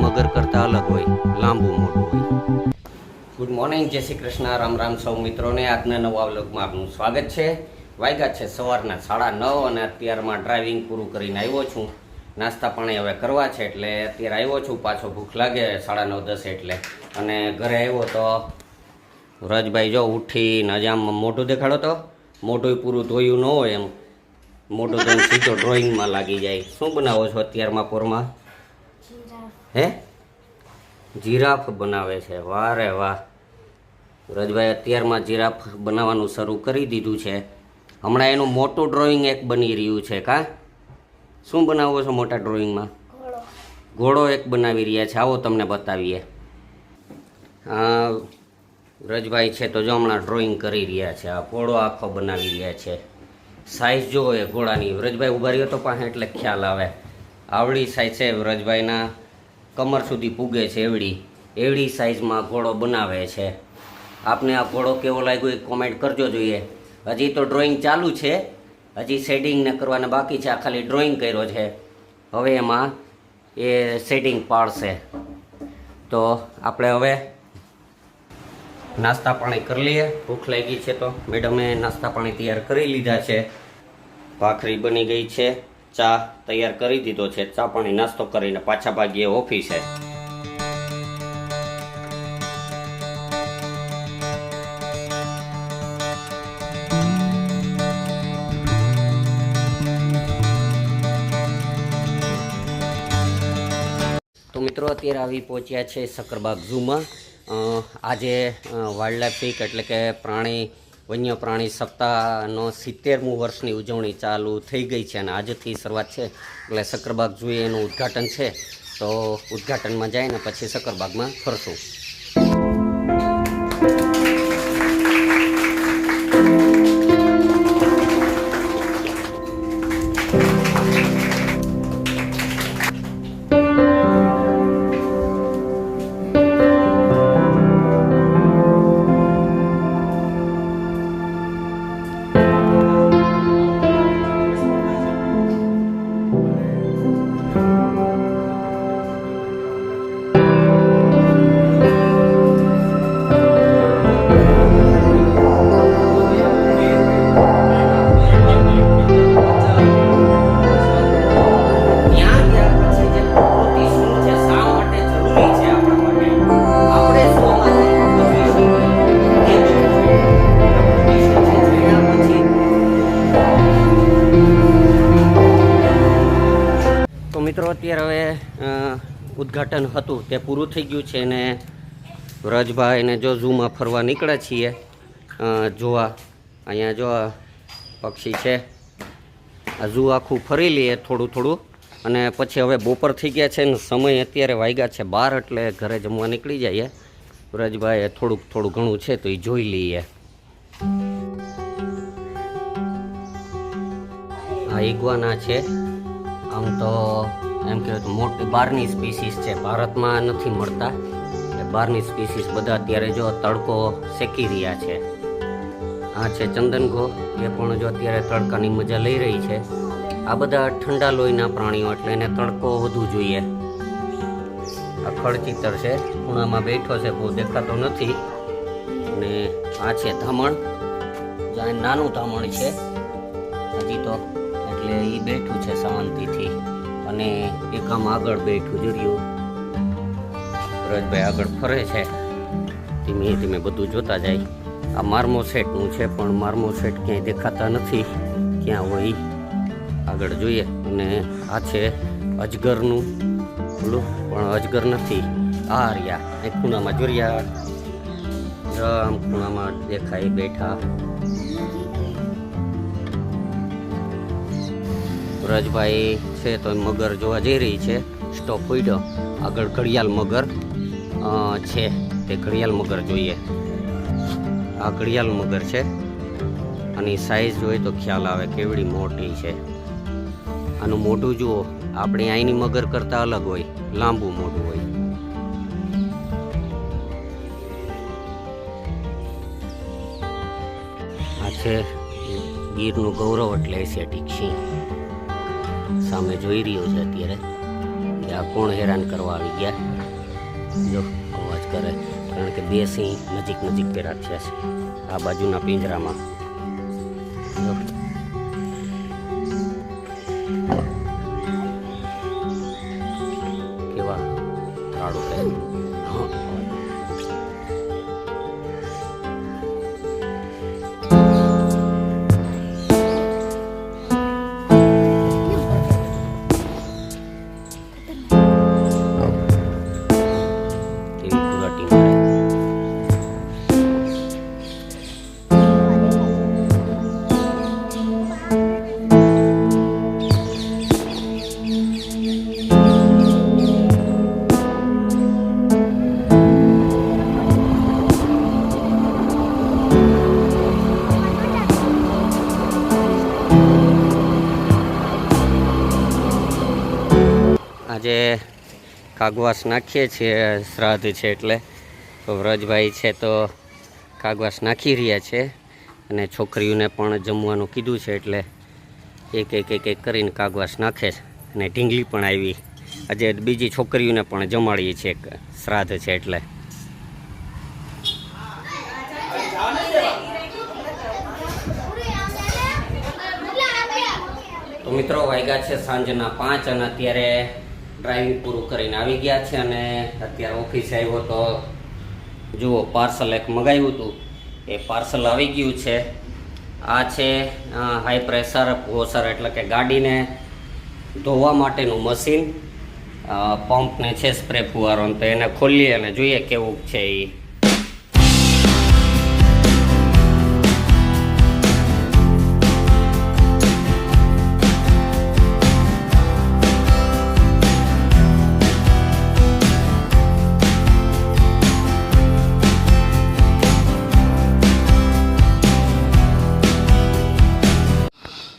મગર કરતા અલગ હોય, લાંબુ મોટું હોય. ગુડ મોર્નિંગ, જય શ્રી કૃષ્ણ, રામ રામ સૌ મિત્રોને. આજના નવા વ્લોગમાં આપનું સ્વાગત છે. વાગ્યા છે સવારના 9:30 અને અત્યારમાં ડ્રાઇવિંગ પૂરું કરીને આવ્યો છું. નાસ્તા પાણી હવે કરવા છે એટલે અત્યારે આવ્યો છું. પાછો ભૂખ લાગે 9:30-10 એટલે. અને ઘરે આવ્યો તો રજભાઈ જો ઉઠીને હજી આમ મોઢું દેખાડો તો મોઢું પૂરું ધોયું ન હોય એમ મોઢું ધોઈને સીધો ડ્રોઈંગમાં લાગી જાય. શું બનાવો છો અત્યારમાં પોરમાં? હે, જીરાફ બનાવે છે. વાહ રે વાહ, રજભાઈ અત્યારમાં જીરાફ બનાવવાનું શરૂ કરી દીધું છે. હમણાં એનું મોટું ડ્રોઈંગ એક બની રહ્યું છે. કા શું બનાવો છો મોટા ડ્રોઈંગમાં? ઘોડો એક બનાવી રહ્યા છે. આવો તમને બતાવીએ. રજભાઈ છે તો જો હમણાં ડ્રોઈંગ કરી રહ્યા છે. આ ઘોડો આખો બનાવી રહ્યા છે. સાઈઝ જોવો એ ઘોડાની. રજભાઈ ઉભા રહ્યો તો પાસે એટલે ખ્યાલ આવે. આવડી સાઈઝ છે રજભાઈના, કમર સુધી પૂગે છે. એવડી સાઈઝમાં ઘોડો બનાવે છે. આપને આ ઘોડો કેવો લાગ્યો એ કોમેન્ટ કરજો જોઈએ. હજી તો ડ્રોઈંગ ચાલુ છે, હજી શેડિંગને કરવાના બાકી છે. આ ખાલી ડ્રોઈંગ કર્યો છે, હવે એમાં એ શેડિંગ પાડશે. તો આપણે હવે નાસ્તા પાણી કરી લઈએ. ભૂખ લાગી છે તો મેડમે નાસ્તા પાણી તૈયાર કરી લીધા છે. ભાખરી બની ગઈ છે, ચા તૈયાર કરી દીધો છે. ચા પાણી નાસ્તો કરીને પાછા ભાગીએ ઓફિસે. તો મિત્રો અત્યારે આવી પહોંચ્યા છે સક્કરબાગ ઝૂમાં. આજે વાઇલ્ડ લાઈફ વીક એટલે કે વન્ય પ્રાણી સપ્તાહનો 70મું વર્ષની ઉજવણી ચાલુ થઈ ગઈ છે અને આજથી શરૂઆત છે. એટલે સક્કરબાગ ઝૂએ એનું ઉદ્ઘાટન છે, તો ઉદ્ઘાટનમાં જઈને પછી સક્કરબાગમાં ફરશું. મિત્રો અત્યારે હવે ઉદ્ઘાટન હતું તે પૂરું થઈ ગયું છે અને રજભાઈને જો ઝૂમાં ફરવા નીકળ્યા છીએ જોવા. અહીંયા જો પક્ષી છે. આ ઝૂ આખું ફરી લઈએ થોડું અને પછી હવે બપોર થઈ ગયા છે ને સમય અત્યારે વાગ્યા છે 12 એટલે ઘરે જમવા નીકળી જઈએ. રજભાઈ થોડું ઘણું છે તો એ જોઈ લઈએ. આ ઇગ્વાના છે. આમ તો એમ કહેવાય તો મોટી બહારની સ્પીસીસ છે, ભારતમાં નથી મળતા. એટલે બહારની સ્પીસીસ બધા અત્યારે જો તડકો શેકી રહ્યા છે. આ છે ચંદનઘો, એ પણ જો અત્યારે તડકાની મજા લઈ રહી છે. આ બધા ઠંડા લોહીના પ્રાણીઓ એટલે એને તડકો વધુ જોઈએ. આ ખડચિતર છે, ખૂણામાં બેઠો છે, બહુ દેખાતો નથી. અને આ છે ધામણ, જ્યાં નાનું ધામણ છે હજી તો, એટલે એ બેઠું છે શાંતિથી. અને એક આમ આગળ બેઠું જોયું. રજભાઈ આગળ ફરે છે, ધીમે ધીમે બધું જોતા જાય. આ માર્મોસેટનું છે પણ માર્મોસેટ ક્યાંય દેખાતા નથી ક્યાં હોય. આગળ જોઈએ. અને આ છે અજગરનું ઓલું, પણ અજગર નથી, આ રહ્યા એ ખૂણામાં જોરિયા, આમ ખૂણામાં દેખાય બેઠા. વ્રજભાઈ છે તો મગર જોવા જઈ રહી છે. સ્ટોપ પડ્યો, આગળ ઘડિયાળ મગર છે, તે ઘડિયાળ મગર જોઈએ. આ ઘડિયાળ મગર છે, આની સાઈઝ જોઈએ તો ખ્યાલ આવે કેવડી મોટી છે. આનું મોઢું જુઓ, આપણી અહીંની મગર કરતાં અલગ હોય, લાંબુ મોઢું હોય. આ છે ગીરનું ગૌરવ એટલે એશિયાટિક સિંહ. સામે જોઈ રહ્યો છે અત્યારે કે આ કોણ હેરાન કરવા આવી ગયા. જો અવાજ કરે, કારણ કે બે સિંહ નજીક પેરા થયા છે આ બાજુના પિંજરામાં. જો કેવા કાળું છે. આજે કાગવાસ નાખીએ છીએ, શ્રાદ્ધ છે એટલે. તો વ્રજભાઈ છે તો કાગવાસ નાખી રહ્યા છે, અને છોકરીઓને પણ જમવાનું કીધું છે એટલે એક કરીને કાગવાસ નાખે છે. અને ઢીંગલી પણ આવી, આજે બીજી છોકરીઓને પણ જમાડીએ છીએ, શ્રાદ્ધ છે એટલે. તો મિત્રો વાગ્યા છે સાંજના 5 અને અત્યારે ડ્રાઇવિંગ પૂરું કરીને આવી ગયા છે. અને અત્યારે ઓફિસે આવ્યો તો જુઓ પાર્સલ એક મગાવ્યું હતું, એ પાર્સલ આવી ગયું છે. આ છે હાઈ પ્રેશર વોશર, એટલે કે ગાડીને ધોવા માટેનું મશીન. પંપને છે સ્પ્રે ફુવારો, તો એને ખોલીએ અને જોઈએ કેવું છે એ.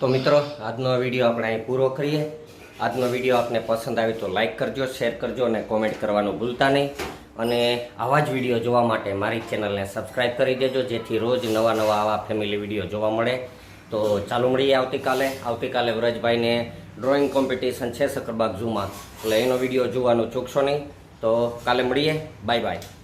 તો મિત્રો આજનો વિડીયો આપણે અહીં પૂરો કરીએ. આજનો વિડીયો આપને પસંદ આવે તો લાઈક કરજો, શેર કરજો અને કોમેન્ટ કરવાનું ભૂલતા નહીં. અને આવા જ વિડીયો જોવા માટે મારી ચેનલને સબસ્ક્રાઈબ કરી દેજો, જેથી રોજ નવા આવા ફેમિલી વિડીયો જોવા મળે. તો ચાલુ મળીએ આવતીકાલે વ્રજભાઈને ડ્રોઈંગ કોમ્પિટિશન છે સકરબાગ ઝૂમાં, એટલે એનો વિડીયો જોવાનું ચૂકશો નહીં. તો કાલે મળીએ, બાય બાય.